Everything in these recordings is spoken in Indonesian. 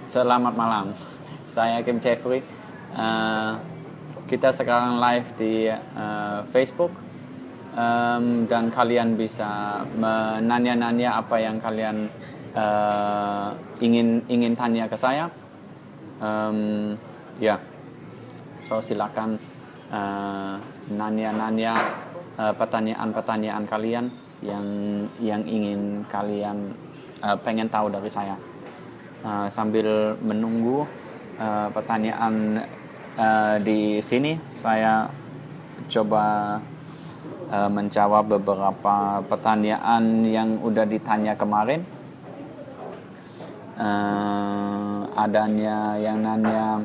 Selamat malam, saya Kim Jeffrey. Kita sekarang live di Facebook, dan kalian bisa menanya-nanya apa yang kalian ingin tanya ke saya. Ya, so silakan nanya-nanya pertanyaan-pertanyaan kalian yang ingin kalian pengen tahu dari saya. Sambil menunggu pertanyaan di sini, saya coba menjawab beberapa pertanyaan yang udah ditanya kemarin. Adanya yang nanya,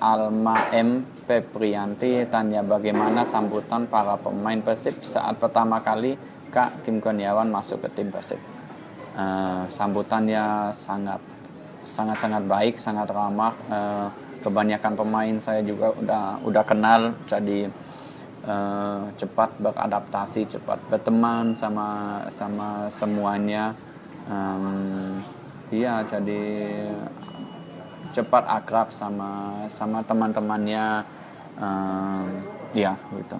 Alma M. Febrianti tanya bagaimana sambutan para pemain Persib saat pertama kali Kak Kim Kurniawan masuk ke tim Persib. Sambutannya sangat baik, sangat ramah. Kebanyakan pemain saya juga udah kenal, jadi cepat beradaptasi, cepat berteman sama semuanya. Jadi cepat akrab sama teman-temannya. Gitu.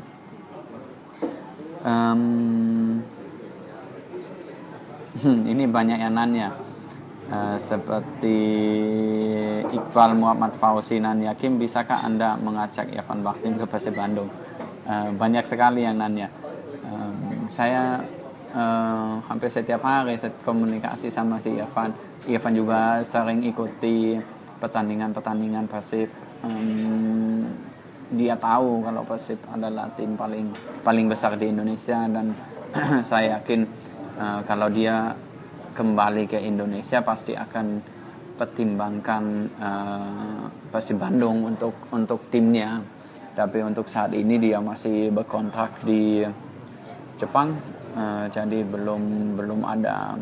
Ini banyak yang nanya. Seperti Iqbal Muhammad Fauzi nanya, Kim, bisakah Anda mengajak Irfan Bahdim ke Persib Bandung? Banyak sekali yang nanya. Saya hampir setiap hari komunikasi sama si Irfan. Irfan juga sering ikuti pertandingan Persib. Dia tahu kalau Persib adalah tim paling besar di Indonesia, dan saya yakin kalau dia kembali ke Indonesia pasti akan pertimbangkan Persib Bandung untuk timnya. Tapi untuk saat ini dia masih berkontrak di Jepang, jadi belum ada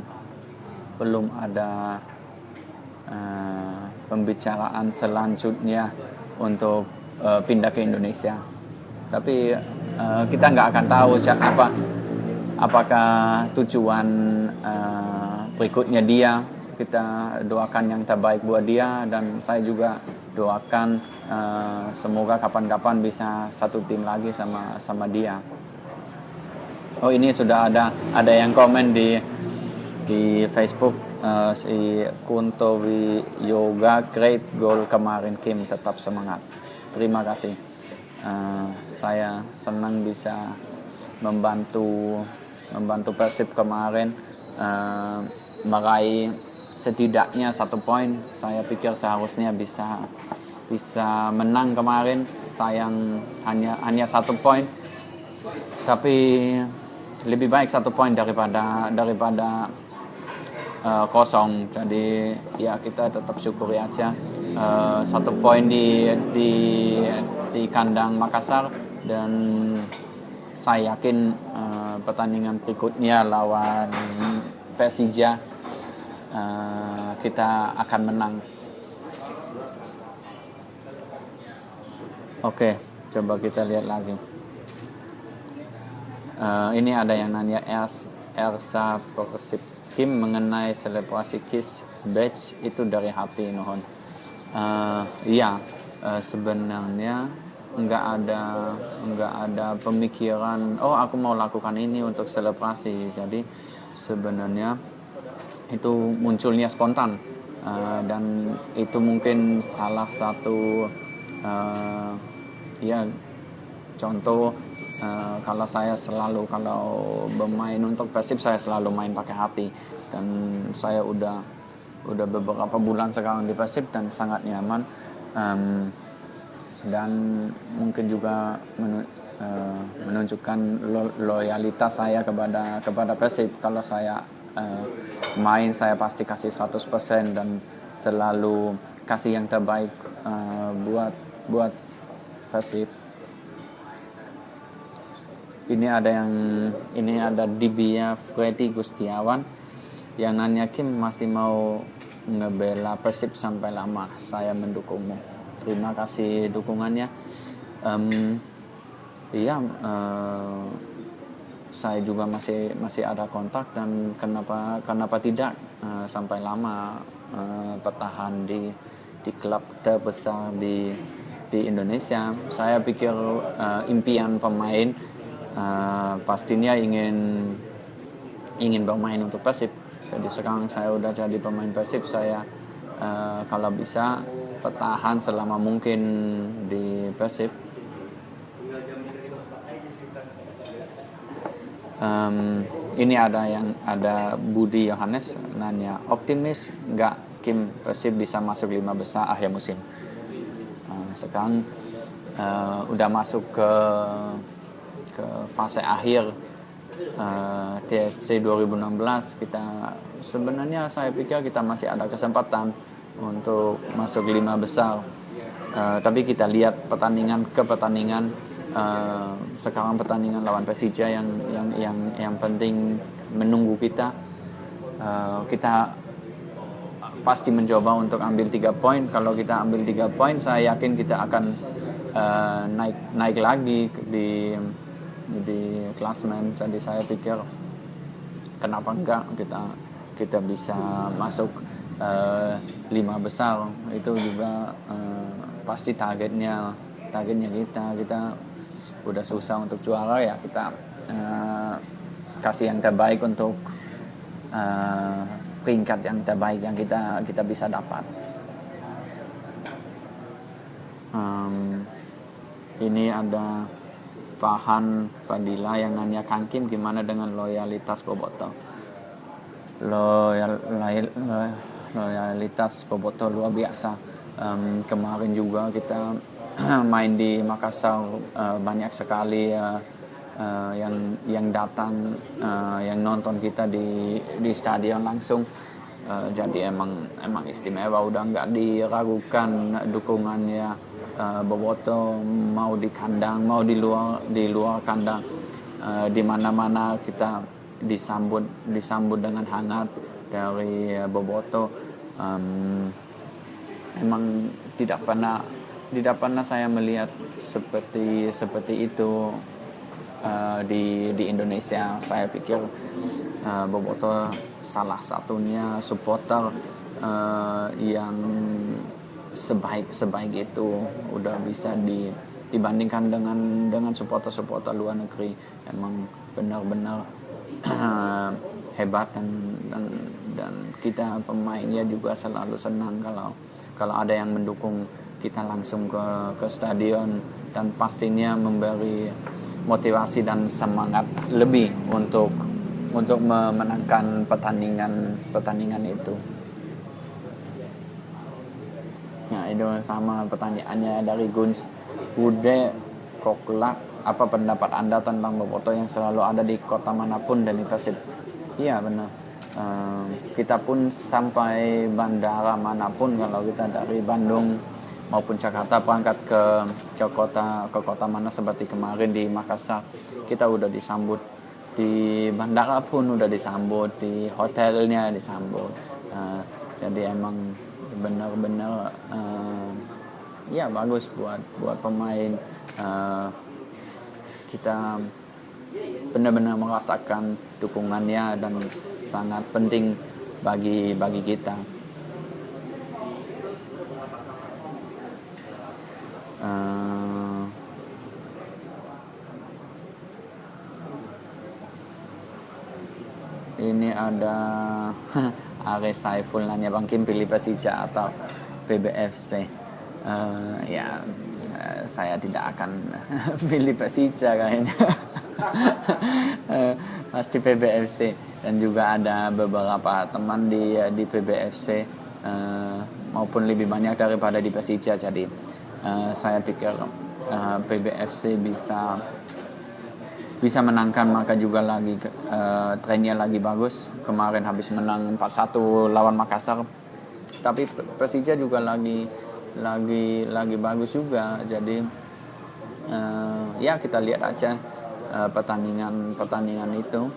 pembicaraan selanjutnya untuk pindah ke Indonesia. Tapi kita nggak akan tahu apakah tujuan berikutnya dia. Kita doakan yang terbaik buat dia, dan saya juga doakan semoga kapan-kapan bisa satu tim lagi sama dia. Oh, ini sudah ada yang komen di Facebook, si Kuntowi Yoga, great goal kemarin Kim, tetap semangat. Terima kasih. Saya senang bisa membantu Persib kemarin meraih setidaknya 1 poin. Saya pikir seharusnya bisa menang kemarin. Sayang hanya 1 poin. Tapi lebih baik 1 poin daripada kosong. Jadi ya kita tetap syukuri aja. 1 poin di kandang Makassar, dan saya yakin pertandingan berikutnya lawan Persija kita akan menang. Oke, coba kita lihat lagi. Ini ada yang nanya, Elsa Persib, Kim, mengenai selebrasi Kiss Badge itu dari hati, nuhun. Sebenarnya nggak ada pemikiran aku mau lakukan ini untuk selebrasi. Jadi sebenarnya itu munculnya spontan, dan itu mungkin salah satu contoh. Kalau bermain untuk Persib, saya selalu main pakai hati, dan saya udah beberapa bulan sekarang di Persib dan sangat nyaman. Dan mungkin juga menunjukkan loyalitas saya kepada Persib. Kalau saya main, saya pasti kasih 100% dan selalu kasih yang terbaik buat Persib. Ini ada Dibia Freddy Gustiawan yang nanya, Kim masih mau ngebela Persib sampai lama? Saya mendukungmu. Terima kasih dukungannya. Saya juga masih ada kontak, dan kenapa tidak sampai lama. bertahan di klub terbesar di Indonesia. Saya pikir impian pemain pastinya ingin bermain untuk Persib. Jadi sekarang saya udah jadi pemain Persib, saya kalau bisa bertahan selama mungkin di Persib. Ini ada Budi Yohanes nanya, optimis nggak Kim Persib bisa masuk 5 besar akhir musim? Sekarang udah masuk ke fase akhir TSC 2016. Kita sebenarnya, saya pikir kita masih ada kesempatan untuk masuk 5 besar. Tapi kita lihat pertandingan ke pertandingan. Sekarang pertandingan lawan Persija yang penting menunggu kita. Kita pasti mencoba untuk ambil 3 poin. Kalau kita ambil 3 poin, saya yakin kita akan naik lagi di klasmen. Jadi saya pikir kenapa enggak kita bisa masuk 5 besar. Itu juga pasti targetnya kita udah susah untuk juara, ya kita kasih yang terbaik untuk peringkat yang terbaik yang kita bisa dapat. Ini ada Fahan Fadila yang nanya, Kang Kim gimana dengan loyalitas Boboto? Loyalitas Boboto luar biasa. Kemarin juga kita main di Makassar, banyak sekali yang datang, yang nonton kita di stadion langsung. Jadi emang istimewa, udah nggak diragukan dukungannya Boboto, mau di kandang mau di luar kandang, di mana-mana kita disambut dengan hangat dari Boboto. Emang tidak pernah saya melihat seperti itu di Indonesia. Saya pikir Boboto salah satunya supporter yang sebaik itu, udah bisa dibandingkan dengan supporter luar negeri. Emang benar-benar hebat, dan kita pemainnya juga selalu senang kalau ada yang mendukung kita langsung ke stadion, dan pastinya memberi motivasi dan semangat lebih untuk memenangkan pertandingan itu. Ya, itu sama pertanyaannya dari Guns Bude Koklak, apa pendapat Anda tentang Boboto yang selalu ada di kota manapun dan di Persib? Iya benar. Kita pun sampai bandara manapun, kalau kita dari Bandung maupun Jakarta berangkat ke kota mana, seperti kemarin di Makassar, kita udah disambut di bandara pun, udah disambut di hotelnya, disambut. Jadi emang benar-benar ya bagus buat pemain. Kita benar-benar merasakan dukungannya dan sangat penting bagi kita. Ini ada Ares Saiful nanya, Bang Kim pilih Persija atau PBFC? Saya tidak akan pilih Persija kayaknya. Pasti PBFC. Dan juga ada beberapa teman di PBFC, maupun lebih banyak daripada di Persija. Jadi saya pikir PBFC bisa menangkan, maka juga lagi trennya lagi bagus. Kemarin habis menang 4-1 lawan Makassar, tapi Persija juga lagi bagus juga. Jadi ya kita lihat aja pertandingan itu.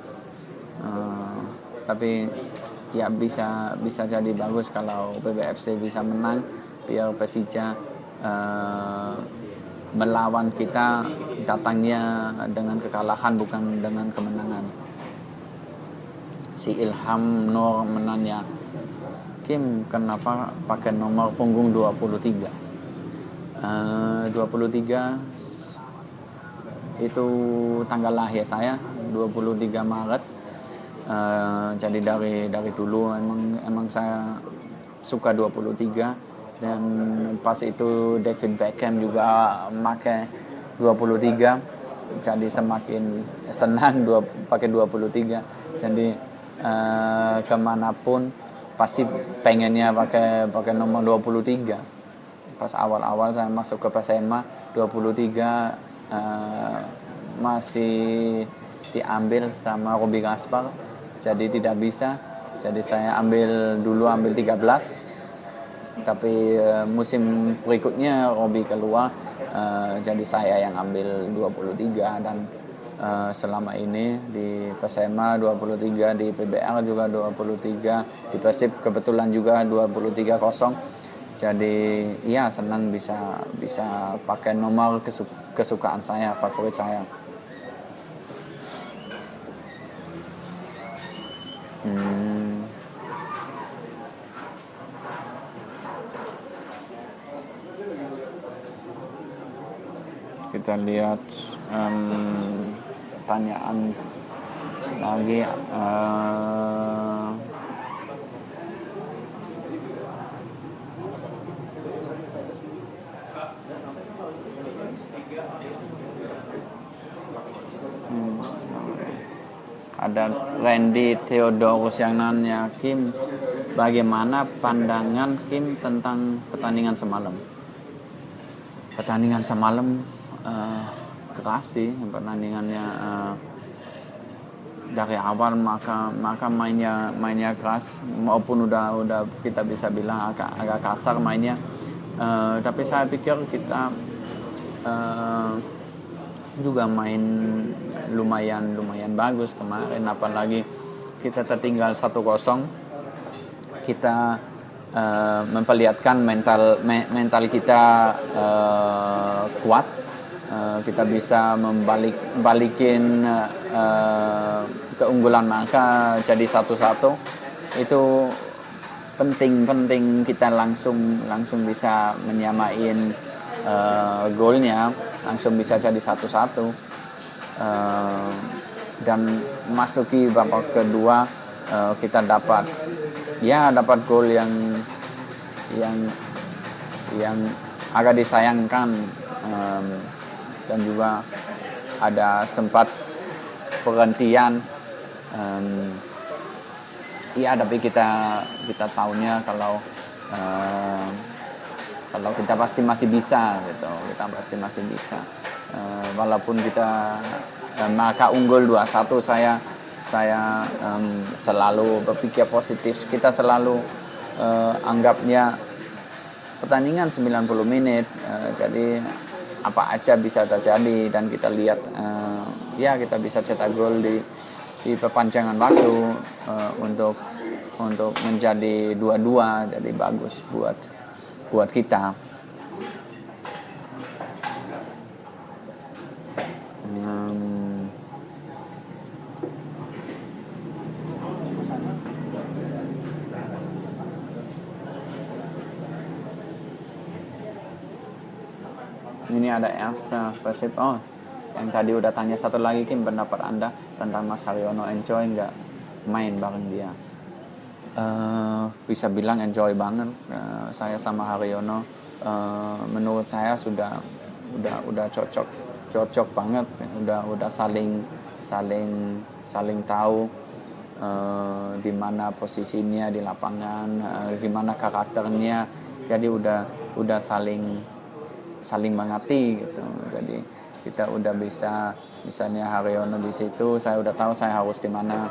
Tapi ya bisa jadi bagus kalau PBFC bisa menang, biar Persija melawan kita datangnya dengan kekalahan, bukan dengan kemenangan. si Ilham Nur menanya, Kim kenapa pakai nomor punggung 23? 23 itu tanggal lahir saya, 23 Maret. Jadi dari dulu emang saya suka 23, dan pas itu David Beckham juga pakai 23, jadi semakin senang pakai 23. Jadi kemanapun pasti pengennya pakai nomor 23. Pas awal-awal saya masuk ke PSMA 23 masih diambil sama Robi Gaspar, jadi tidak bisa. Jadi saya ambil 13, tapi musim berikutnya Robi keluar, jadi saya yang ambil 23. Dan selama ini di PSMA 23, di PBR juga 23, di Persib kebetulan juga 23-0. Jadi ya senang bisa pakai nomor kesukaan saya, favorit saya. Kita lihat pertanyaan lagi. Ada Randy Theodorus yang nanya, Kim, bagaimana pandangan Kim tentang pertandingan semalam? Pertandingan semalam keras sih pertandingannya, dari awal maka mainnya keras, maupun udah kita bisa bilang agak kasar mainnya, tapi saya pikir kita juga main lumayan bagus kemarin, apalagi kita tertinggal 1-0, kita memperlihatkan mental kita kuat, kita bisa balikin keunggulan mereka jadi 1-1. Itu penting kita langsung bisa menyamain golnya, langsung bisa jadi 1-1, dan masuki babak kedua, kita dapat gol yang agak disayangkan, dan juga ada sempat perhentian. Tapi kita tahunya kalau kita pasti masih bisa gitu, walaupun kita maka unggul 2-1, saya selalu berpikir positif. Kita selalu anggapnya pertandingan 90 menit, jadi apa aja bisa terjadi, dan kita lihat kita bisa cetak gol di perpanjangan waktu untuk menjadi 2-2, jadi bagus buat kita. Ini ada Elsa Persib. Yang tadi udah tanya satu lagi, Kim, pendapat Anda tentang Mas Haryono, enjoy nggak main bareng dia? Bisa bilang enjoy banget. Saya sama Haryono, menurut saya sudah cocok banget, udah saling tahu di mana posisinya di lapangan, gimana karakternya, jadi udah saling mengerti gitu. Jadi kita udah bisa, misalnya Haryono di situ, saya udah tahu saya harus di mana,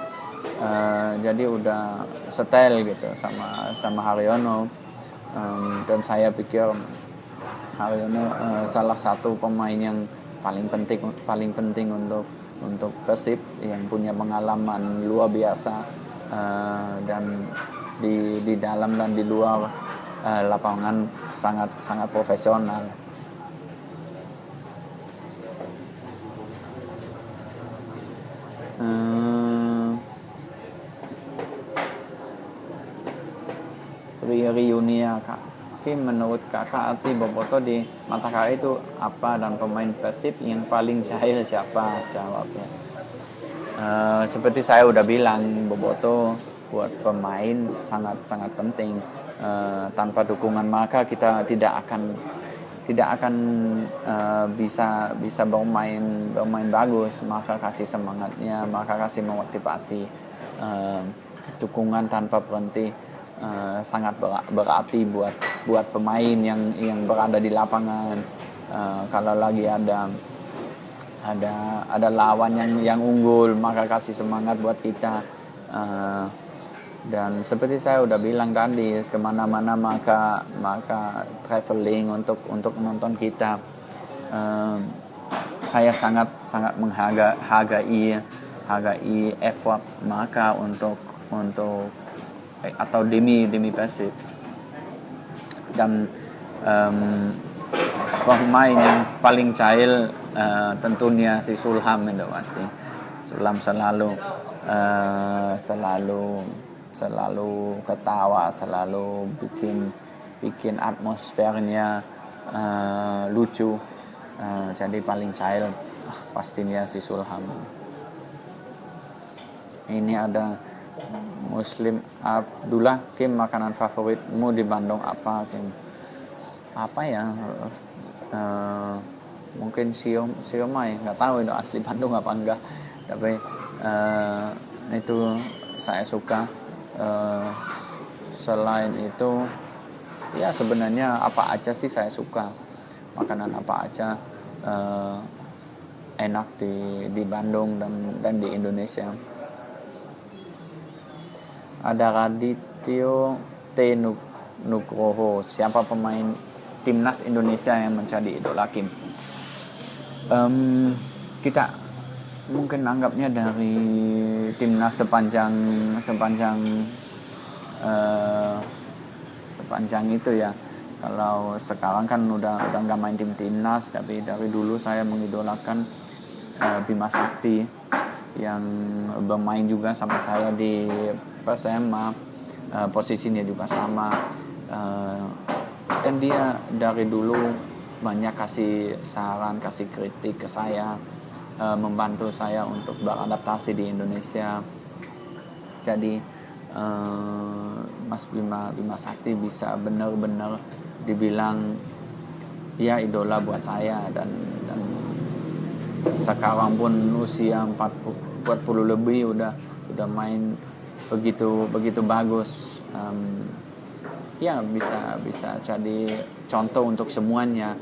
jadi udah setel gitu sama Haryono, dan saya pikir Haryono salah satu pemain yang paling penting untuk Persib, yang punya pengalaman luar biasa, dan di dalam dan di luar lapangan sangat profesional. reuni ya Kak. Kim, menurut Kakak arti Boboto di mata Kakak itu apa, dan pemain Persib yang paling jahil siapa? Jawabnya. Seperti saya udah bilang, Boboto buat pemain sangat-sangat penting. Tanpa dukungan maka kita tidak akan bisa bermain bagus. Maka kasih semangatnya, maka kasih motivasi. Dukungan tanpa berhenti sangat berarti buat pemain yang berada di lapangan. Kalau lagi ada lawan yang unggul, maka kasih semangat buat kita. Dan seperti saya udah bilang tadi, kemana-mana maka traveling untuk menonton kita. Saya sangat menghargai effort maka untuk atau demi Persib. Dan pemain yang paling jahil tentunya si Sulham itu pasti. Sulham selalu ketawa, selalu bikin atmosfernya lucu. Jadi paling jahil pastinya si Sulham. Ini ada Muslim Abdullah, Kim, makanan favoritmu di Bandung apa, Kim? Apa ya? Mungkin siomay, nggak tahu itu asli Bandung apa enggak. Tapi itu saya suka. Selain itu ya sebenarnya apa aja sih saya suka, makanan apa aja enak di Bandung dan di Indonesia. Ada Radityo T. Nugroho, siapa pemain timnas Indonesia yang menjadi idola Kim? Kita mungkin anggapnya dari timnas sepanjang itu ya. Kalau sekarang kan udah nggak main timnas, tapi dari dulu saya mengidolakan Bima Sakti yang bermain juga sama saya di Persema, posisinya juga sama, dan dia dari dulu banyak kasih saran, kasih kritik ke saya, membantu saya untuk beradaptasi di Indonesia. Jadi Mas Bima Sakti bisa benar-benar dibilang ya idola buat saya, dan sekarang pun usia 40 lebih udah main begitu bagus. Ya bisa jadi contoh untuk semuanya.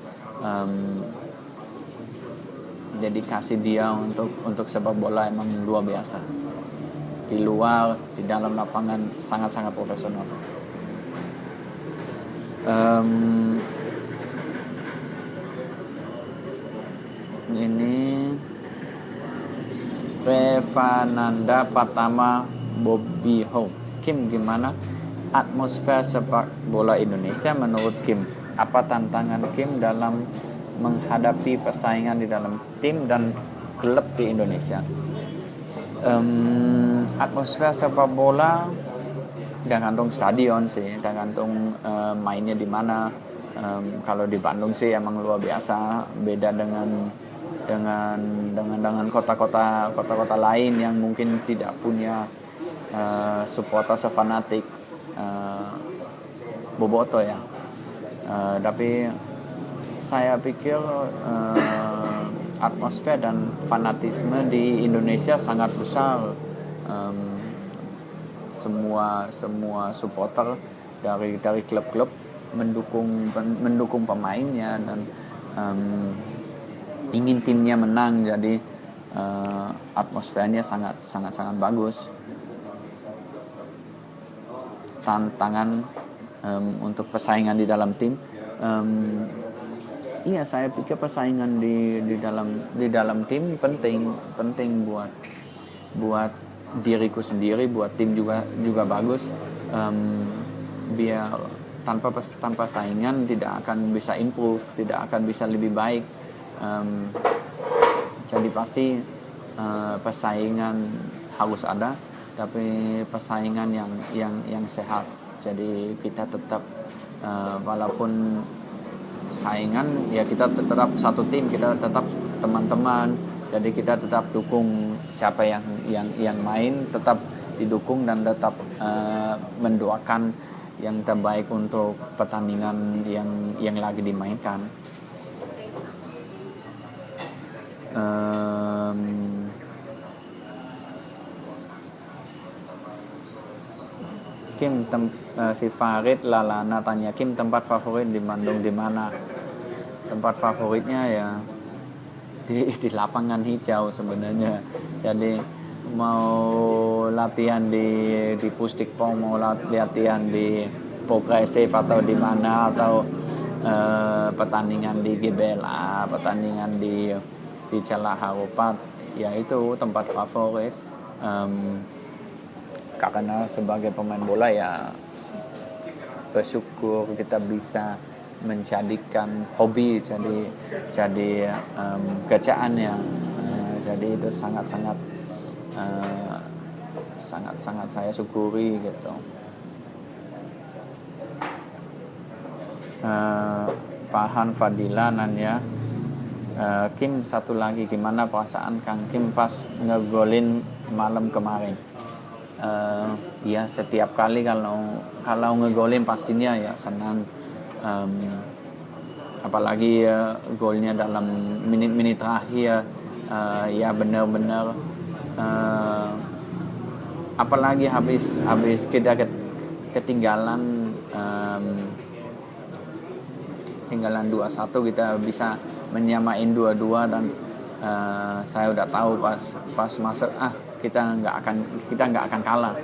Dedikasi dia untuk sepak bola emang luar biasa. Di luar, di dalam lapangan sangat profesional. Ini Revananda Pratama Bobby Ho. Kim, gimana atmosfer sepak bola Indonesia menurut Kim? Apa tantangan Kim dalam menghadapi persaingan di dalam tim dan klub di Indonesia? Atmosfer sepak bola tergantung stadion sih, tergantung mainnya di mana. Kalau di Bandung sih emang luar biasa, beda dengan kota-kota lain yang mungkin tidak punya supporter sefanatik Boboto ya. Tapi saya pikir atmosfer dan fanatisme di Indonesia sangat besar. Semua supporter dari klub-klub mendukung pemainnya dan ingin timnya menang. Jadi atmosfernya sangat bagus. Tantangan untuk persaingan di dalam tim, iya saya pikir persaingan di dalam tim penting buat diriku sendiri, buat tim juga bagus. Biar tanpa saingan tidak akan bisa improve, tidak akan bisa lebih baik. Jadi pasti persaingan harus ada, tapi persaingan yang sehat. Jadi kita tetap walaupun saingan ya kita tetap satu tim, kita tetap teman-teman. Jadi kita tetap dukung siapa yang main, tetap didukung dan tetap mendoakan yang terbaik untuk pertandingan yang lagi dimainkan. Kim si Farid Lalana tanya, Kim tempat favorit di Bandung di mana? Tempat favoritnya ya di lapangan hijau sebenarnya. Jadi mau latihan di Pusdikpong, mau latihan di Progresif atau di mana, atau pertandingan di GBLA, pertandingan di Celah Harupat, ya itu tempat favorit. Karena sebagai pemain bola ya bersyukur kita bisa menjadikan hobi jadi kerjaan ya. Jadi itu sangat saya syukuri gitu. Fahan Fadila nanya, Kim satu lagi, gimana perasaan Kang Kim pas ngegolin malam kemarin? Ya setiap kali kalau ngegolin pastinya ya senang. Apalagi golnya dalam menit-menit terakhir, ya benar-benar apalagi habis kita ketinggalan 2-1, kita bisa menyamain 2-2 dan saya udah tahu pas masuk kita nggak akan kalah.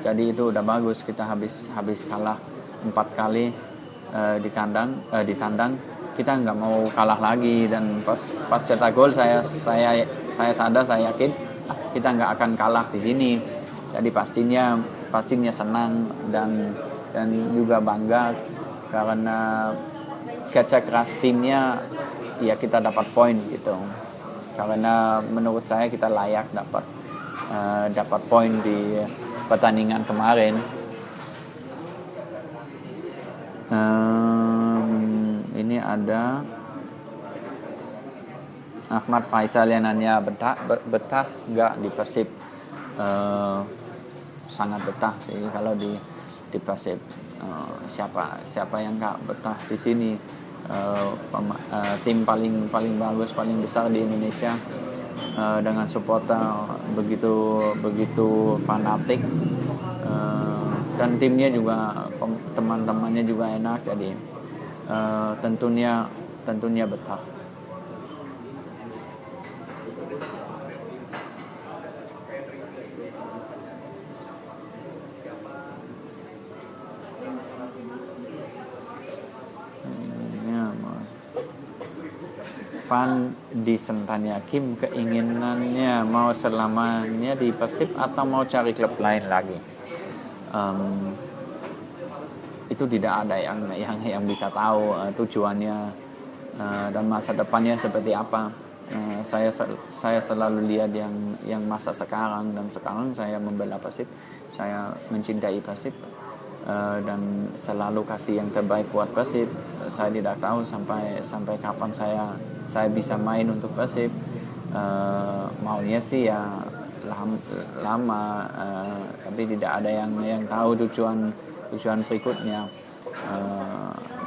Jadi itu udah bagus, kita habis kalah 4 kali di tandang, kita nggak mau kalah lagi. Dan pas cetak gol saya sadar, saya yakin kita nggak akan kalah di sini. Jadi pastinya senang dan juga bangga karena kerja keras timnya ya kita dapat poin gitu. Karena menurut saya kita layak dapat poin di pertandingan kemarin. Ini ada Ahmad Faisal yang nanya, betah nggak di Persib? Sangat betah sih kalau di Persib. Siapa yang nggak betah di sini? Tim paling bagus, paling besar di Indonesia, dengan supporter begitu fanatik, dan timnya juga, teman-temannya juga enak. Jadi tentunya betah. Van Disentanya, Kim keinginannya mau selamanya di Persib atau mau cari klub lain lagi? Itu tidak ada yang bisa tahu tujuannya dan masa depannya seperti apa. Saya selalu lihat yang masa sekarang, dan sekarang saya membela Persib, saya mencintai Persib, dan selalu kasih yang terbaik buat Persib. Saya tidak tahu sampai kapan saya bisa main untuk Persib. Maunya sih ya lama, tapi tidak ada yang tahu tujuan berikutnya.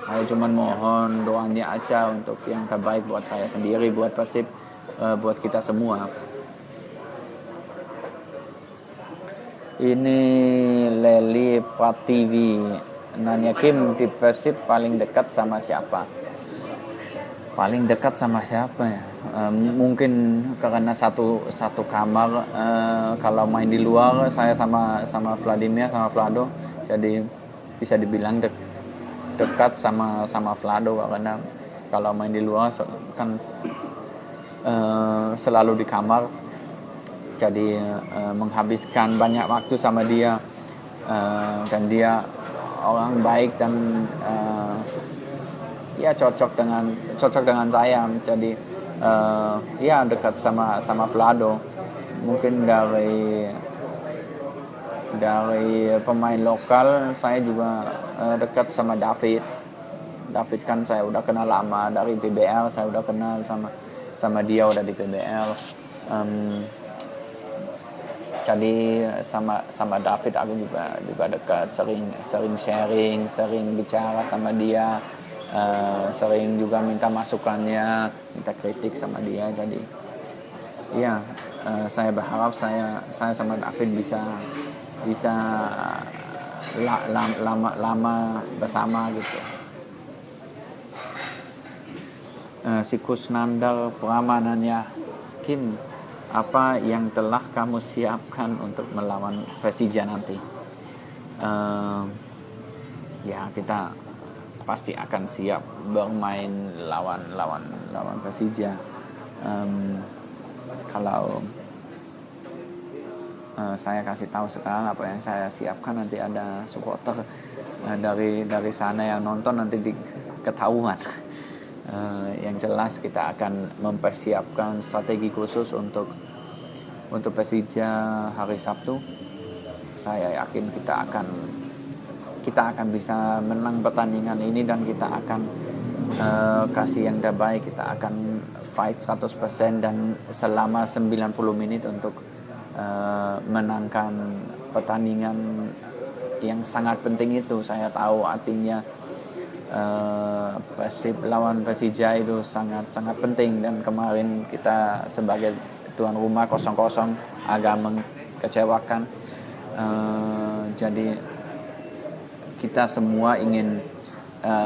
Saya cuma mohon doanya aja untuk yang terbaik buat saya sendiri, buat Persib, buat kita semua. Ini Leli Pratiwi nanya, Kim di Persib paling dekat sama siapa? Paling dekat sama siapa ya? Mungkin karena satu kamar. Kalau main di luar saya sama Vladimir, sama Vlado, jadi bisa dibilang dekat sama Vlado, karena kalau main di luar kan selalu di kamar. Jadi menghabiskan banyak waktu sama dia, dan dia orang baik dan ya cocok dengan saya. Jadi ya dekat sama Vlado. Mungkin dari Dari pemain lokal saya juga dekat sama David. David kan saya udah kenal lama dari PBL, saya udah kenal sama dia udah di PBL. Jadi sama David aku juga dekat, sering sharing, sering bicara sama dia, sering juga minta masukannya, minta kritik sama dia. Jadi iya, saya berharap saya sama David bisa lama bersama gitu. Si Kusnandar Pramananya, Kim, apa yang telah kamu siapkan untuk melawan Persija nanti? Ya kita pasti akan siap bermain lawan Persija. Kalau saya kasih tahu sekarang apa yang saya siapkan, nanti ada supporter dari sana yang nonton nanti ketahuan. Yang jelas kita akan mempersiapkan strategi khusus untuk Persija hari Sabtu. Saya yakin kita akan bisa menang pertandingan ini, dan kita akan kasih yang terbaik. Kita akan fight 100% dan selama 90 menit untuk menangkan pertandingan yang sangat penting itu. Saya tahu artinya Persib lawan Persija itu sangat penting, dan kemarin kita sebagai tuan rumah 0-0 agak mengecewakan. Jadi kita semua ingin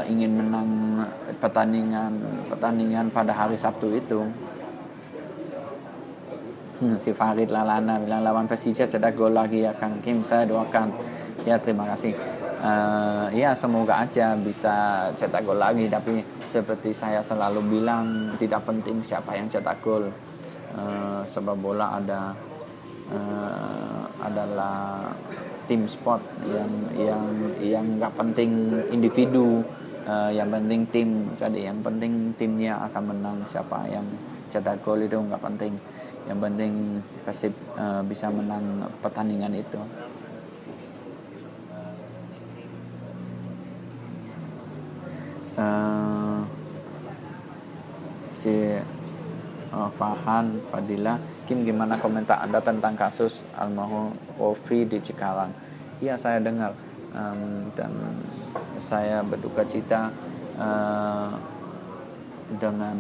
menang pertandingan pada hari Sabtu itu. Si Farid Lalana bilang lawan Persija cetak gol lagi ya Kang Kim, saya doakan. Ya terima kasih. Ya semoga aja bisa cetak gol lagi, tapi seperti saya selalu bilang, tidak penting siapa yang cetak gol. Sebab bola adalah tim sport yang nggak penting individu, yang penting tim. Jadi yang penting timnya akan menang, siapa yang cetak gol itu nggak penting. Yang penting Persib bisa menang pertandingan itu. Si Farhan Fadila, Kim, gimana komentar Anda tentang kasus almarhum Rofi di Cikarang? Iya, saya dengar, dan saya berduka cita dengan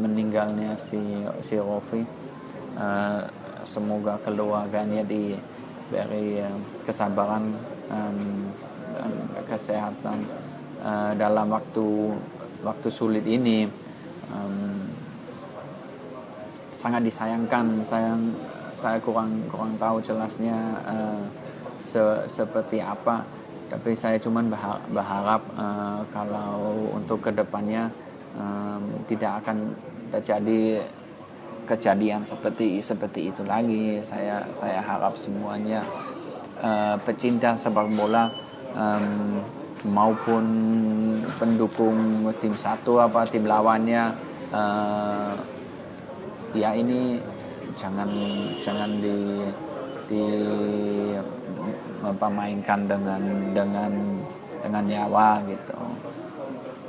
meninggalnya si Rofi. Semoga keluarganya diberi kesabaran dan kesehatan dalam waktu sulit ini. Sangat disayangkan. Saya kurang tahu jelasnya seperti apa, tapi saya cuma berharap kalau untuk kedepannya tidak akan terjadi kejadian seperti itu lagi. Saya harap semuanya pecinta sepak bola maupun pendukung tim satu apa tim lawannya, ya ini jangan mempermainkan dengan nyawa gitu.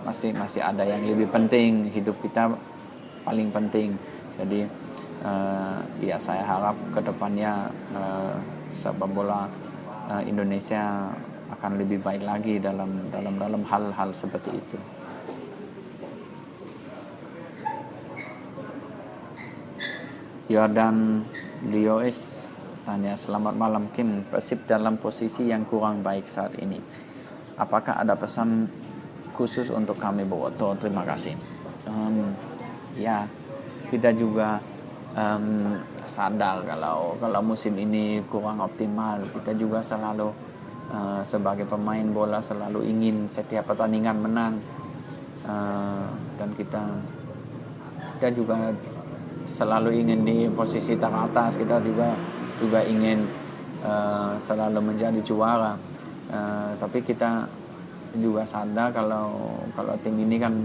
Masih ada yang lebih penting, hidup kita paling penting. Jadi ya saya harap kedepannya sepak bola Indonesia akan lebih baik lagi dalam hal-hal seperti itu. Jordan Liois tanya, selamat malam Kim, Persib dalam posisi yang kurang baik saat ini. Apakah ada pesan khusus untuk kami Boboto? Terima kasih. Ya, kita juga sadar kalau musim ini kurang optimal. Kita juga selalu sebagai pemain bola selalu ingin setiap pertandingan menang, dan kita juga selalu ingin di posisi teratas. Kita juga ingin selalu menjadi juara, tapi kita juga sadar kalau tim ini kan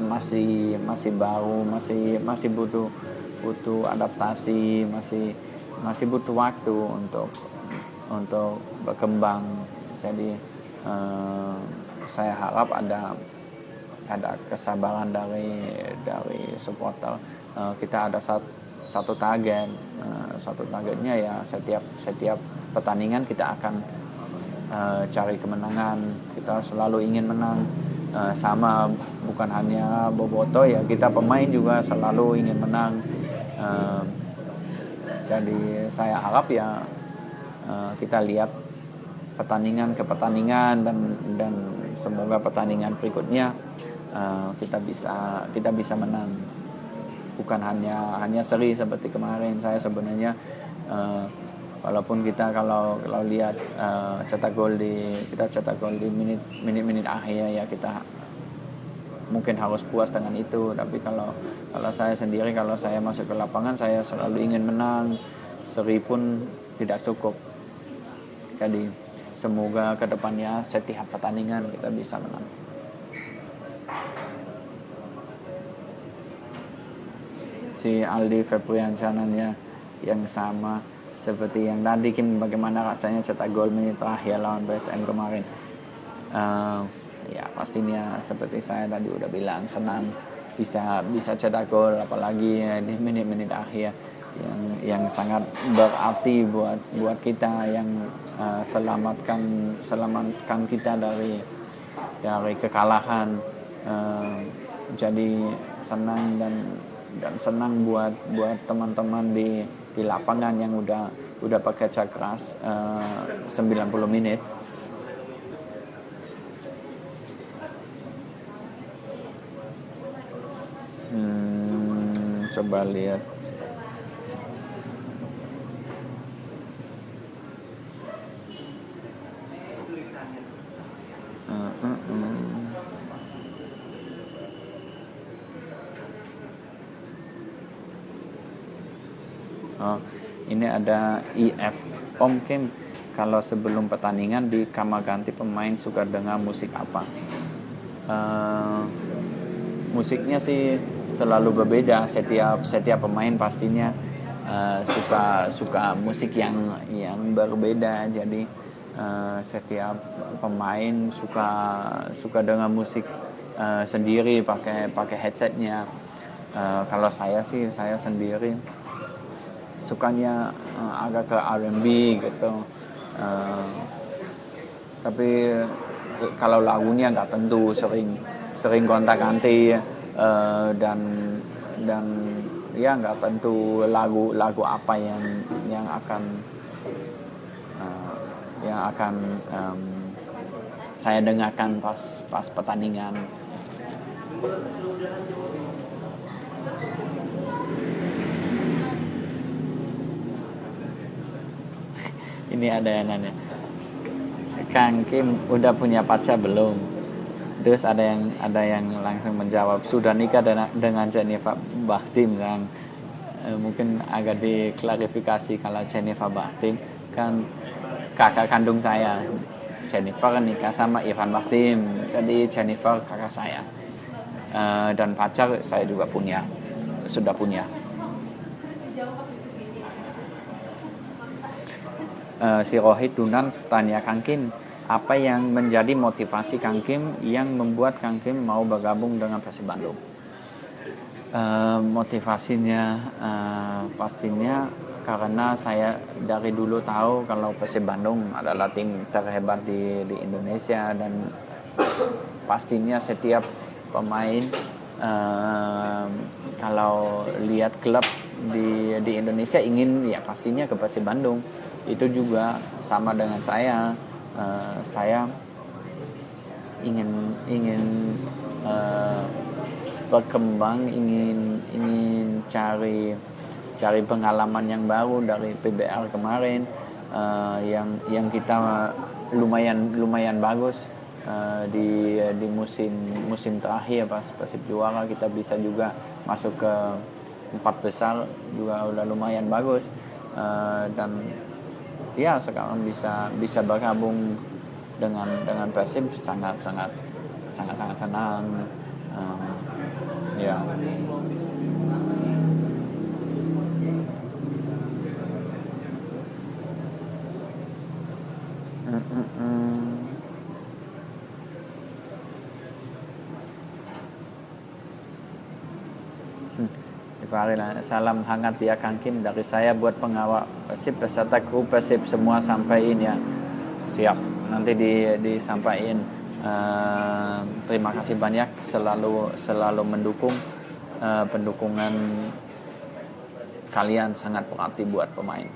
masih baru, masih butuh adaptasi, masih butuh waktu untuk berkembang. Jadi saya harap ada kesabaran dari supporter. Kita ada satu target, satu targetnya ya setiap pertandingan kita akan cari kemenangan. Kita selalu ingin menang, sama bukan hanya Boboto ya, kita pemain juga selalu ingin menang. Jadi saya harap ya kita lihat pertandingan ke pertandingan dan semoga pertandingan berikutnya kita bisa menang, bukan hanya seri seperti kemarin. Saya sebenarnya walaupun kita kalau lihat cetak gol di menit akhir ya, kita mungkin harus puas dengan itu. Tapi kalau saya sendiri, kalau saya masuk ke lapangan, saya selalu ingin menang, seri pun tidak cukup. Jadi semoga kedepannya setiap pertandingan kita bisa menang. Si Aldi Febriansyah yang sama seperti yang tadi, Kim, bagaimana rasanya cetak gol menit terakhir lawan PSM kemarin? Ya pastinya seperti saya tadi udah bilang, senang bisa cetak gol, apalagi di menit-menit akhir yang sangat berarti buat kita, yang selamatkan kita dari kekalahan. Jadi senang dan senang buat teman-teman di lapangan yang udah bekerja keras 90 menit. Coba lihat. Oh, ini ada IF. Om Kim, kalau sebelum pertandingan di kamar ganti pemain suka dengar musik apa? Musiknya sih selalu berbeda. Setiap pemain pastinya suka musik yang berbeda. Jadi setiap pemain suka dengar musik sendiri pakai headsetnya. Kalau saya sendiri sukanya agak ke R&B gitu. Tapi kalau lagunya nggak tentu, sering gonta-ganti, dan ya nggak tentu lagu apa yang akan saya dengarkan pas pertandingan. Ini ada yang nanya, Kang Kim udah punya pacar belum? Terus ada yang langsung menjawab, sudah nikah dengan Jennifer Bakhtim, Kang. Mungkin agak diklarifikasi, kalau Jennifer Bakhtim kan kakak kandung saya. Jennifer nikah sama Irfan Bakhtim, jadi Jennifer kakak saya. Dan pacar saya juga sudah punya. Si Rohit Dunan tanya Kang Kim, apa yang menjadi motivasi Kang Kim yang membuat Kang Kim mau bergabung dengan Persib Bandung? Motivasinya pastinya karena saya dari dulu tahu kalau Persib Bandung adalah tim terhebat di Indonesia, dan pastinya setiap pemain kalau lihat klub di Indonesia ingin ya pastinya ke Persib Bandung. Itu juga sama dengan saya. Saya ingin berkembang, ingin cari pengalaman yang baru dari PBL kemarin, yang kita lumayan bagus di musim terakhir. Pas Persib juara, kita bisa juga masuk ke 4 besar, juga udah lumayan bagus, dan ya sekarang bisa bergabung dengan Persib sangat senang. Ya. Farina, salam hangat ya Kang Kim dari saya buat pengawal Persib beserta kru Persib semua, sampaiin ya. Siap, nanti disampaikan. Terima kasih banyak, selalu mendukung. Pendukungan kalian sangat berarti buat pemain.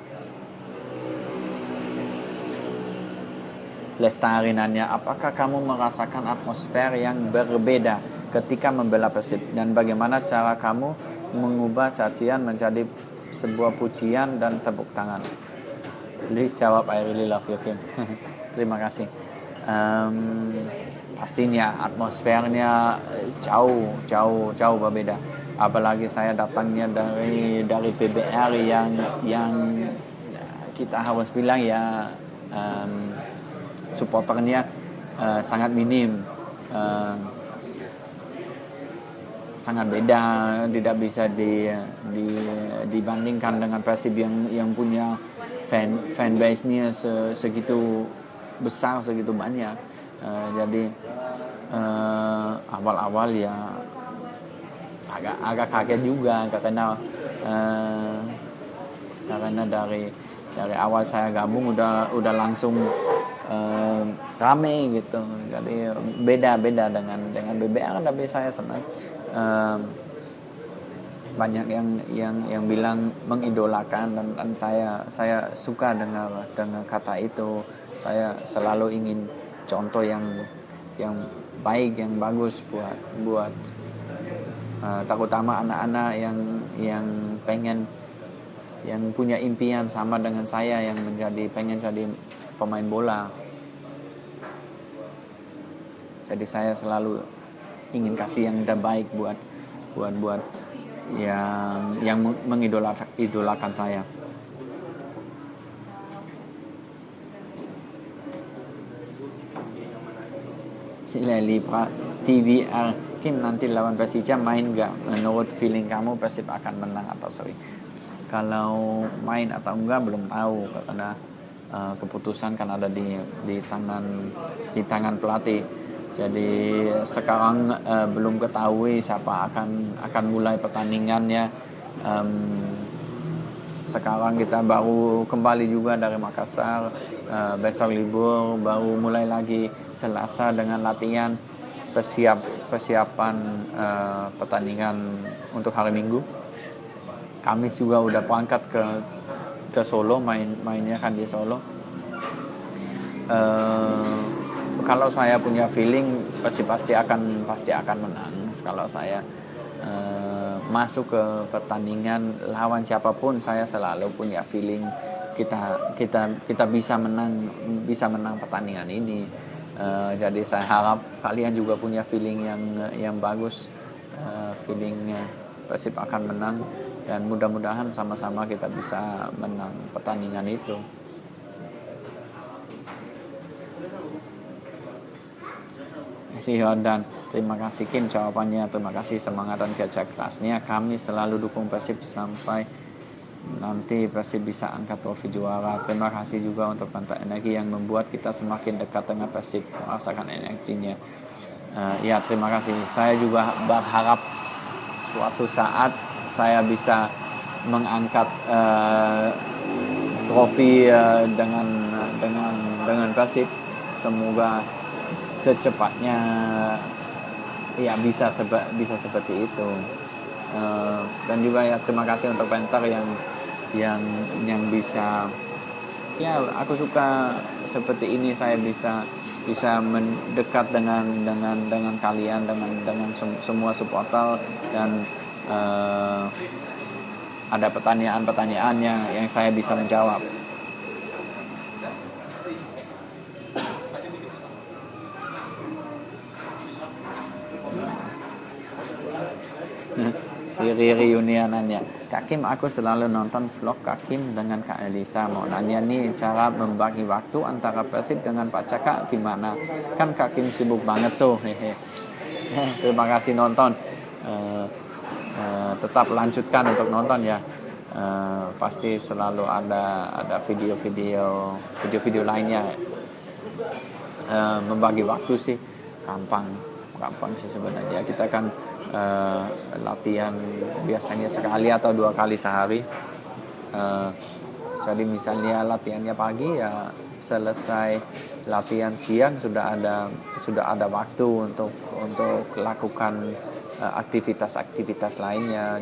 Lestari nanya, apakah kamu merasakan atmosfer yang berbeda ketika membela Persib, dan bagaimana cara kamu mengubah cacian menjadi sebuah pujian dan tepuk tangan? Please jawab, I really love you Kim. Terima kasih. Pastinya atmosfernya jauh berbeda. Apalagi saya datangnya dari PBR yang kita harus bilang ya, supporternya sangat minim, sangat beda, tidak bisa dibandingkan dengan Persib yang punya fanbase-nya segitu besar, segitu banyak. Jadi awal-awal ya agak kaget juga karena dari awal saya gabung udah langsung rame gitu. Jadi beda dengan BBR, tapi saya senang. Banyak yang bilang mengidolakan, dan saya suka dengar kata itu. Saya selalu ingin contoh yang baik, yang bagus buat terutama anak-anak yang pengen, yang punya impian sama dengan saya, yang pengen jadi pemain bola. Jadi saya selalu ingin kasih yang terbaik buat yang mengidolakan saya. Si Leli TVR, Kim nanti lawan Persija main nggak? Menurut feeling kamu Persib akan menang atau seri? Kalau main atau enggak belum tahu, karena keputusan kan ada di tangan pelatih. Jadi sekarang belum ketahui siapa akan mulai pertandingannya. Sekarang kita baru kembali juga dari Makassar, besok libur, baru mulai lagi Selasa dengan latihan persiapan pertandingan untuk hari Minggu. Kamis juga udah berangkat ke Solo, mainnya kan di Solo. Kalau saya punya feeling pasti akan menang. Kalau saya masuk ke pertandingan lawan siapapun, saya selalu punya feeling kita bisa menang pertandingan ini. Jadi saya harap kalian juga punya feeling yang bagus, feelingnya Persib akan menang, dan mudah-mudahan sama-sama kita bisa menang pertandingan itu. Dan terima kasih Kim jawabannya, terima kasih semangat dan kerja kerasnya. Kami selalu dukung Persib sampai nanti Persib bisa angkat trofi juara. Terima kasih juga untuk Panta Energi yang membuat kita semakin dekat dengan Persib, merasakan energinya. Ya terima kasih. Saya juga berharap suatu saat saya bisa mengangkat trofi dengan Persib. Semoga secepatnya ya bisa seperti itu. Dan juga ya terima kasih untuk Panther yang bisa, ya aku suka seperti ini, saya bisa mendekat dengan kalian, dengan semua supporter, dan ada pertanyaan yang saya bisa menjawab. Si Riri Yuniananya, Kak Kim, aku selalu nonton vlog Kak Kim dengan Kak Elisa. Mau nanya nih, cara membagi waktu antara Persib dengan Pak Caka gimana? Kan Kak Kim sibuk banget tuh. Terima kasih nonton. Tetap lanjutkan untuk nonton ya. Pasti selalu ada video-video lainnya. Membagi waktu sih gampang sih sebenarnya. Kita kan latihan biasanya sekali atau 2 kali sehari. Jadi misalnya latihannya pagi, ya selesai latihan siang sudah ada waktu untuk lakukan aktivitas-aktivitas lainnya.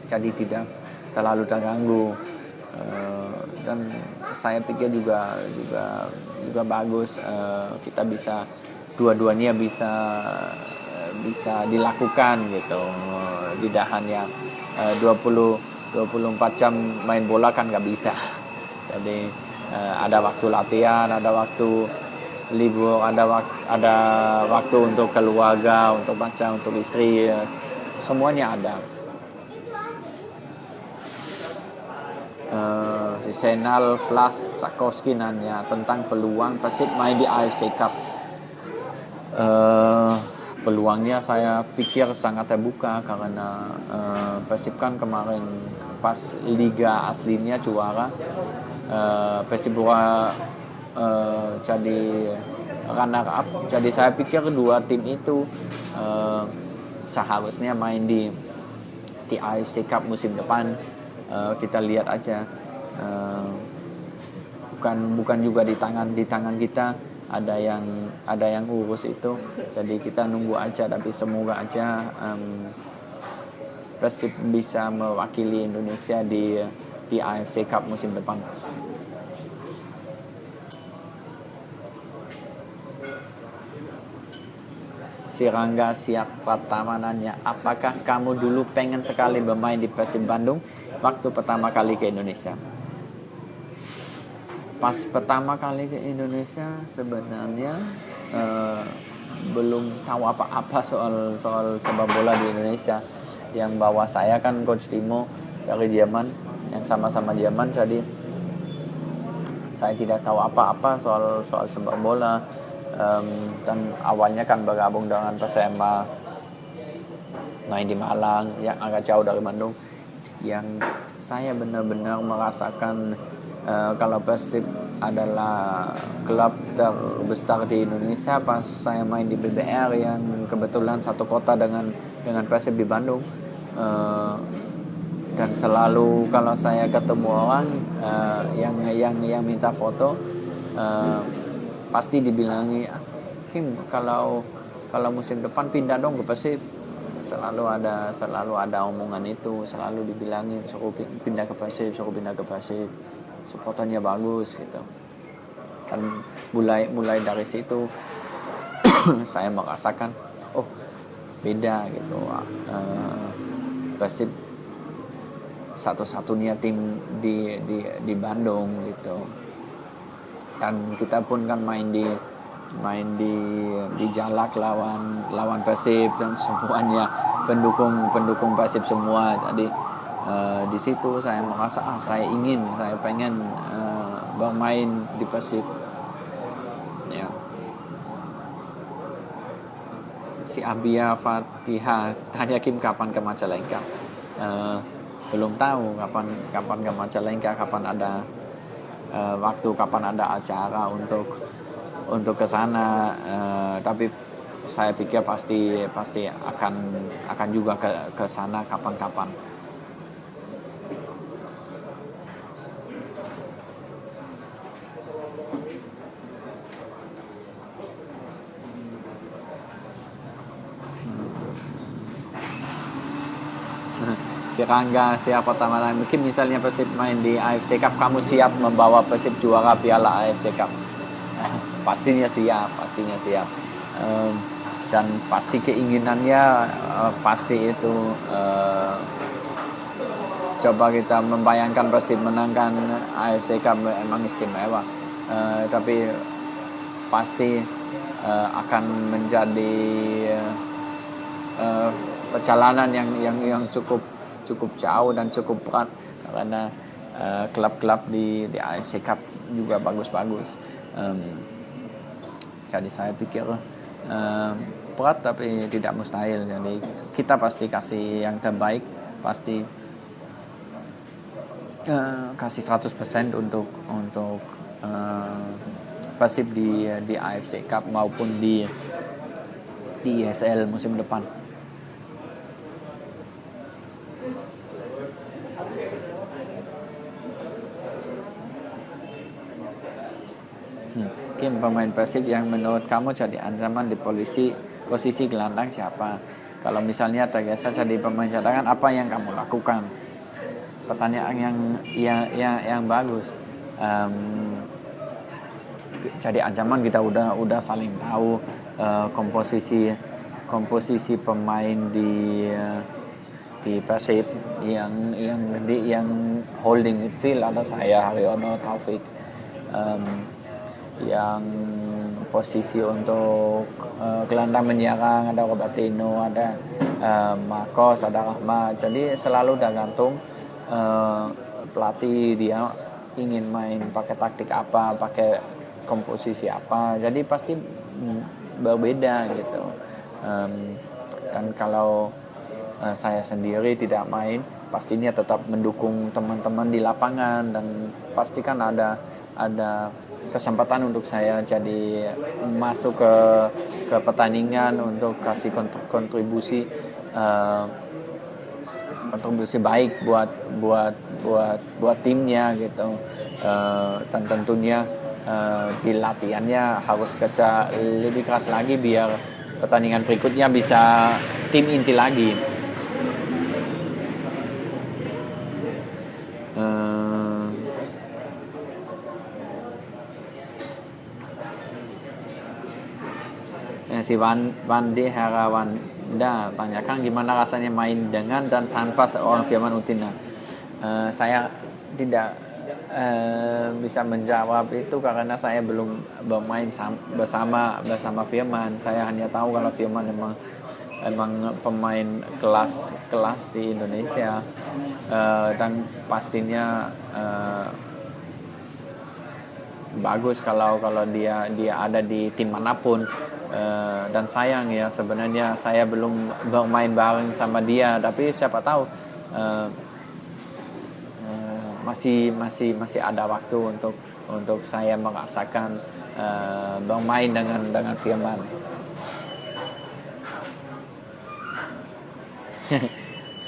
Jadi tidak terlalu terganggu. Dan saya pikir juga bagus, kita bisa dua-duanya bisa dilakukan gitu. Tidak hanya 24 jam main bola kan nggak bisa. Jadi ada waktu latihan, ada waktu libur, ada waktu untuk keluarga, untuk baca, untuk istri, semuanya ada. Si Senal Flash Sakowski nanya tentang peluang Persib main di AFC Cup. Peluangnya saya pikir sangat terbuka karena Persib kan kemarin pas liga aslinya juara, Persipura jadi runner up. Jadi saya pikir dua tim itu seharusnya main di AFC Cup musim depan. Kita lihat aja, bukan juga di tangan kita, ada yang urus itu. Jadi kita nunggu aja, tapi semoga aja Persib bisa mewakili Indonesia di AFC Cup musim depan. Si Rangga Siap Pratama nanya, apakah kamu dulu pengen sekali bermain di Persib Bandung waktu pertama kali ke Indonesia? Pas pertama kali ke Indonesia sebenarnya belum tahu apa-apa soal sepak bola di Indonesia. Yang bawa saya kan Coach Timo dari Jerman, yang sama-sama Jerman. Jadi saya tidak tahu apa-apa soal sepak bola. Dan awalnya kan bergabung dengan Persema, main di Malang yang agak jauh dari Bandung. Yang saya benar-benar merasakan kalau Persib adalah klub terbesar di Indonesia pas saya main di BBR, yang kebetulan satu kota dengan Persib di Bandung. Dan selalu kalau saya ketemu orang yang minta foto, pasti dibilangi, Kim, kalau musim depan pindah dong ke Persib. Selalu ada omongan itu, selalu dibilangin suruh pindah ke Persib, supportannya bagus gitu. Dan mulai dari situ saya merasakan, oh beda gitu. Persib satu-satunya tim di Bandung gitu. Dan kita pun kan main di Jalak lawan Persib, dan semuanya pendukung Persib semua. Jadi di situ saya merasa saya pengen bermain di Persib. Ya. Si Abia Fatihah tanya, Kim kapan ke Majalengka? Belum tahu kapan ke Majalengka, kapan ada waktu, kapan ada acara untuk ke sana. Tapi saya pikir pasti akan juga ke sana kapan-kapan. Si Rangga siapa tamana, mungkin misalnya Persib main di AFC Cup, kamu siap membawa Persib juara Piala AFC Cup? Pastinya siap. Dan pasti keinginannya pasti itu, coba kita membayangkan Persib menangkan AFC Cup emang istimewa. Tapi pasti akan menjadi perjalanan yang cukup jauh dan cukup berat, karena klub-klub di AFC Cup juga bagus-bagus. Jadi saya pikir berat tapi tidak mustahil. Jadi kita pasti kasih yang terbaik, pasti kasih 100% untuk Persib di AFC Cup maupun di di ISL musim depan. Kim, pemain Persib yang menurut kamu jadi ancaman di posisi gelandang siapa? Kalau misalnya tergeser jadi pemain cadangan, apa yang kamu lakukan? Pertanyaan yang bagus. Jadi ancaman kita udah saling tahu komposisi pemain di Persib yang holding midfield ada saya, Haryono, Taufik. Yang posisi untuk gelandang menyerang ada Robertino, ada Marcos, ada Rahmat. Jadi selalu tergantung pelatih dia ingin main pakai taktik apa, pakai komposisi apa. Jadi pasti berbeda gitu. Dan kalau saya sendiri tidak main, pastinya tetap mendukung teman-teman di lapangan dan pastikan ada kesempatan untuk saya jadi masuk ke pertandingan untuk kasih kontribusi baik buat timnya gitu. Dan tentunya di latihannya harus kerja lebih keras lagi biar pertandingan berikutnya bisa tim inti lagi. Si Wandi Herawanda tanyakan gimana rasanya main dengan dan tanpa seorang Firman Utina. Saya tidak bisa menjawab itu karena saya belum bermain bersama Firman. Saya hanya tahu kalau Firman emang pemain kelas di Indonesia, dan pastinya bagus kalau dia ada di tim manapun. Dan sayang ya sebenarnya saya belum bermain bareng sama dia, tapi siapa tahu masih ada waktu untuk saya merasakan bermain dengan Firman.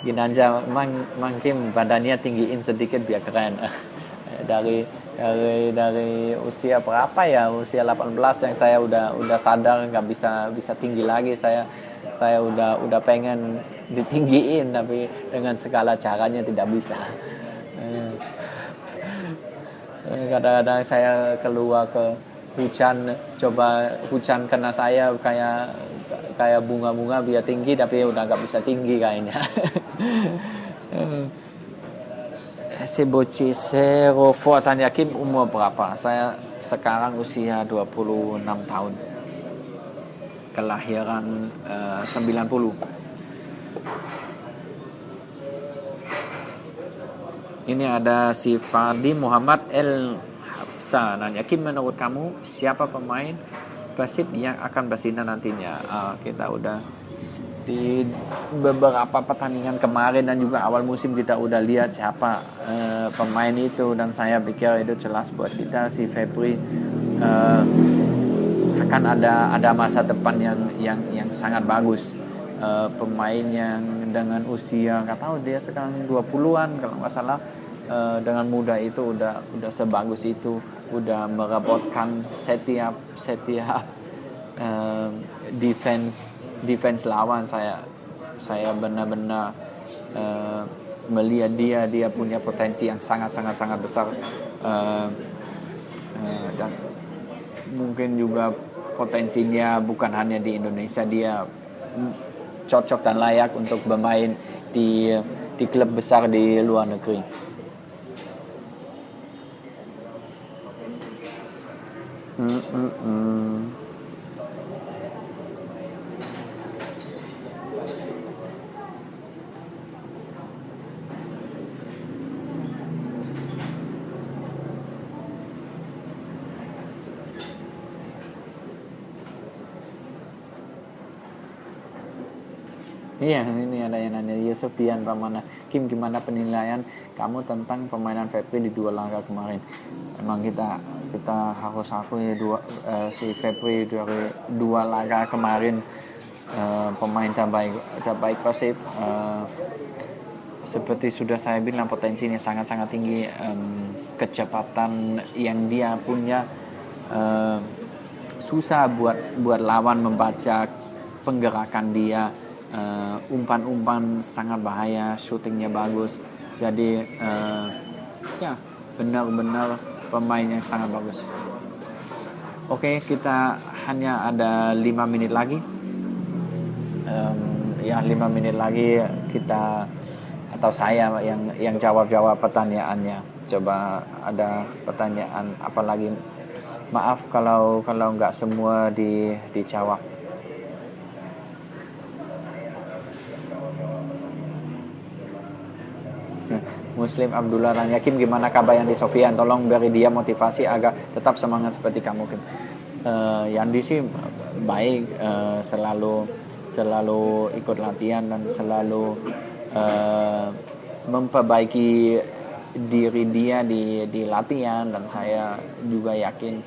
Ginanja Mang Kim badannya tinggiin sedikit biar keren. Dari usia berapa ya, usia 18 yang saya udah sadar nggak bisa tinggi lagi. Saya udah pengen ditinggiin tapi dengan segala caranya tidak bisa. Kadang-kadang saya keluar ke hujan, coba hujan kena saya kayak bunga-bunga biar tinggi tapi udah nggak bisa tinggi kayaknya. Si Bocicero tanya Kim umur berapa? Saya sekarang usia 26 tahun. Kelahiran 90. Ini ada si Fardi Muhammad El Hafsa nanya, Kim menurut kamu siapa pemain Persib yang akan bersinar nantinya? Kita udah di beberapa pertandingan kemarin dan juga awal musim kita udah lihat siapa pemain itu, dan saya pikir itu jelas buat kita si Febri akan ada masa depan yang sangat bagus. Pemain yang dengan usia nggak tahu dia sekarang 20-an kalau nggak salah, dengan muda itu udah sebagus itu, udah merebutkan setiap defense lawan. Saya benar-benar melihat dia punya potensi yang sangat besar, dan mungkin juga potensinya bukan hanya di Indonesia, dia cocok dan layak untuk bermain di klub besar di luar negeri. Iya, ini ada yang nanya, Yusuf Dian Pramana, Kim gimana penilaian kamu tentang permainan Febri di 2 laga kemarin? Memang kita harus akui si Febri dari 2 laga kemarin pemain terbaik Persib. Seperti sudah saya bilang, potensinya sangat-sangat tinggi. Kecepatan yang dia punya, susah buat lawan membaca penggerakan dia. Umpan-umpan sangat bahaya, syutingnya bagus. Jadi ya benar-benar pemain yang sangat bagus. Oke, kita hanya ada 5 menit lagi. 5 menit lagi kita, atau saya yang jawab pertanyaannya. Coba ada pertanyaan apa lagi? Maaf kalau nggak semua dijawab. Muslim Abdullah nanya, Kim gimana kabar Yandi Sofian? Tolong beri dia motivasi agar tetap semangat seperti kamu, Kim. Yandi sih baik, selalu ikut latihan dan selalu memperbaiki diri dia di latihan, dan saya juga yakin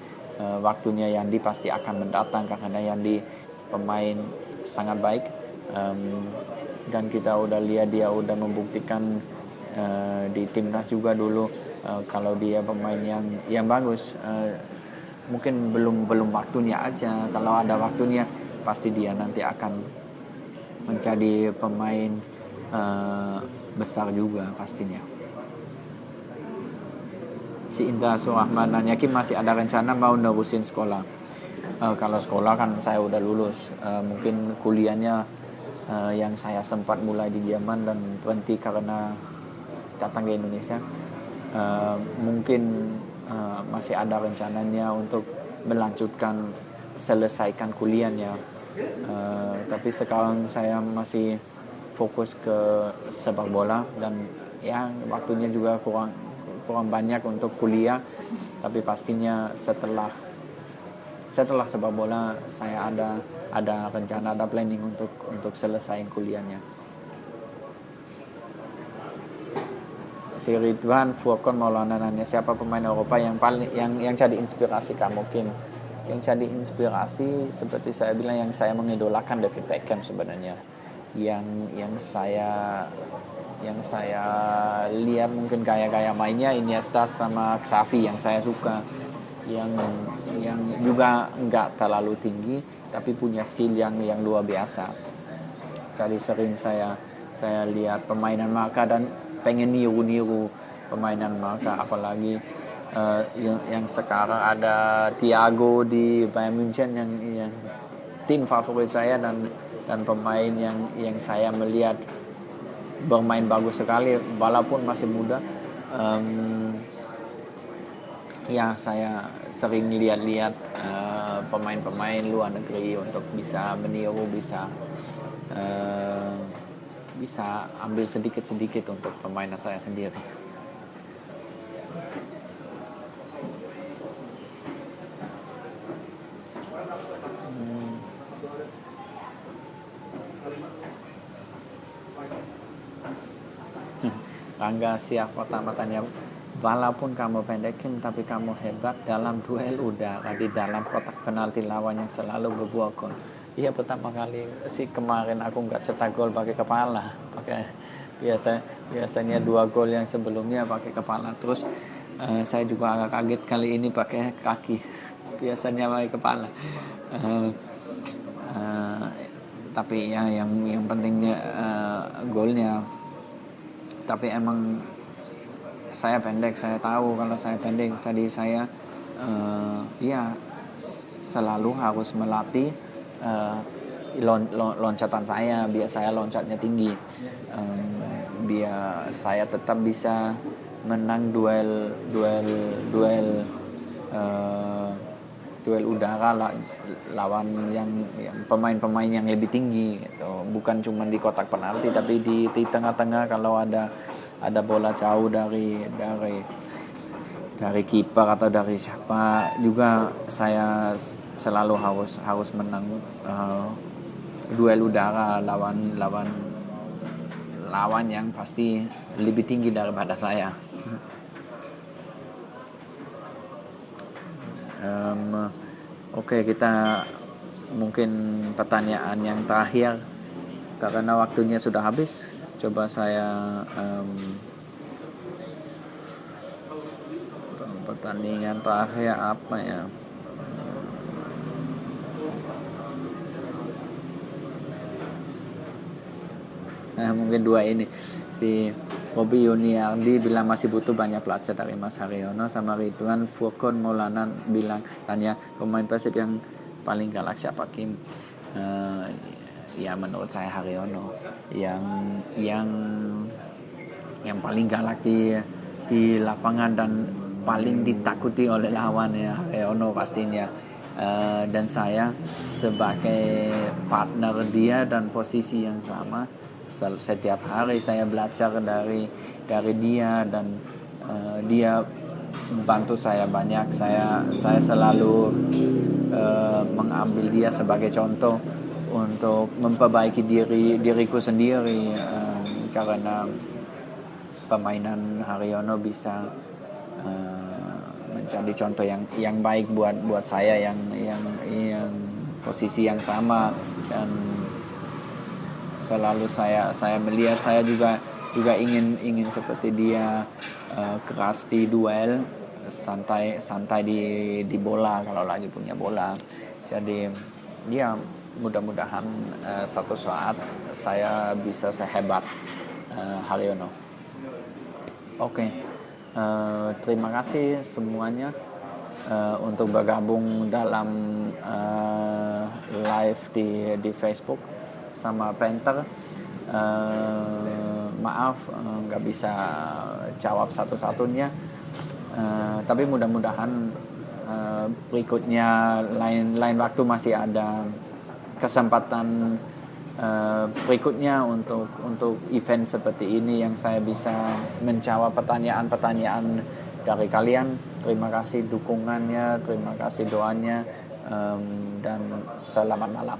waktunya Yandi pasti akan mendatang, karena Yandi pemain sangat baik, dan kita udah lihat dia udah membuktikan di timnas juga dulu, kalau dia pemain yang bagus. Mungkin belum waktunya aja. Kalau ada waktunya pasti dia nanti akan menjadi pemain besar juga pastinya. Si Indah Surahman nanya, Kim masih ada rencana mau nerusin sekolah? Kalau sekolah kan saya udah lulus. Mungkin kuliahnya yang saya sempat mulai di Jerman dan berhenti karena datang ke Indonesia, mungkin masih ada rencananya untuk melanjutkan, selesaikan kuliahnya. Tapi sekarang saya masih fokus ke sepak bola, dan ya waktunya juga kurang banyak untuk kuliah. Tapi pastinya setelah sepak bola saya ada rencana, ada planning untuk selesaiin kuliahnya. Si Ridwan Furkon Maulana nanya, siapa pemain Eropa yang jadi inspirasi kamu, Kim? Yang jadi inspirasi seperti saya bilang, yang saya mengidolakan David Beckham sebenarnya. Yang saya lihat mungkin gaya mainnya Iniesta sama Xavi yang saya suka. Yang juga nggak terlalu tinggi tapi punya skill yang luar biasa. Jadi sering saya lihat permainan mereka dan pengen niru permainan mereka, apalagi yang sekarang ada Thiago di Bayern Munchen yang tim favorit saya, dan pemain yang saya melihat bermain bagus sekali walaupun masih muda. Ya saya sering lihat pemain-pemain luar negeri untuk bisa meniru, bisa ambil sedikit-sedikit untuk permainan saya sendiri. Rangga Siap pertama-tanya, walaupun kamu pendekin tapi kamu hebat dalam duel udara di dalam kotak penalti lawan yang selalu berbuah gol. Iya, pertama kali sih kemarin aku nggak cetak gol pakai kepala, biasanya 2 gol yang sebelumnya pakai kepala. Terus saya juga agak kaget kali ini pakai kaki, biasanya pakai kepala. Tapi ya yang pentingnya golnya. Tapi emang saya pendek, saya tahu kalau saya pendek. Tadi saya selalu harus melatih loncatan saya, biar saya loncatnya tinggi, biar saya tetap bisa menang duel udara lawan yang pemain-pemain yang lebih tinggi gitu. Bukan cuma di kotak penalti tapi di tengah-tengah, kalau ada bola jauh dari kiper atau dari siapa juga, saya selalu harus menang duel udara lawan yang pasti lebih tinggi daripada saya. Oke, kita mungkin pertanyaan yang terakhir karena waktunya sudah habis. Coba saya pertandingan terakhir apa ya? Mungkin dua ini. Si Robi Yuniardi bilang masih butuh banyak pelajar dari Mas Haryono, sama Ridwan Furkon Maulana bilang tanya pemain Persib yang paling galak siapa, Kim? Ya menurut saya Haryono yang paling galak di lapangan dan paling ditakuti oleh lawan ya Haryono pastinya. Dan saya sebagai partner dia dan posisi yang sama, setiap hari saya belajar dari dia dan dia membantu saya banyak. Saya selalu mengambil dia sebagai contoh untuk memperbaiki diriku sendiri, karena permainan Haryono bisa menjadi contoh yang baik buat saya yang posisi yang sama, dan selalu saya melihat saya juga ingin seperti dia, keras di duel, santai di bola kalau lagi punya bola. Jadi ya mudah-mudahan satu saat saya bisa sehebat Haryono. Oke. Terima kasih semuanya untuk bergabung dalam live di Facebook sama Panther. Maaf nggak bisa jawab satu-satunya, tapi mudah-mudahan berikutnya lain waktu masih ada kesempatan berikutnya untuk event seperti ini yang saya bisa menjawab pertanyaan-pertanyaan dari kalian. Terima kasih dukungannya, terima kasih doanya, dan selamat malam.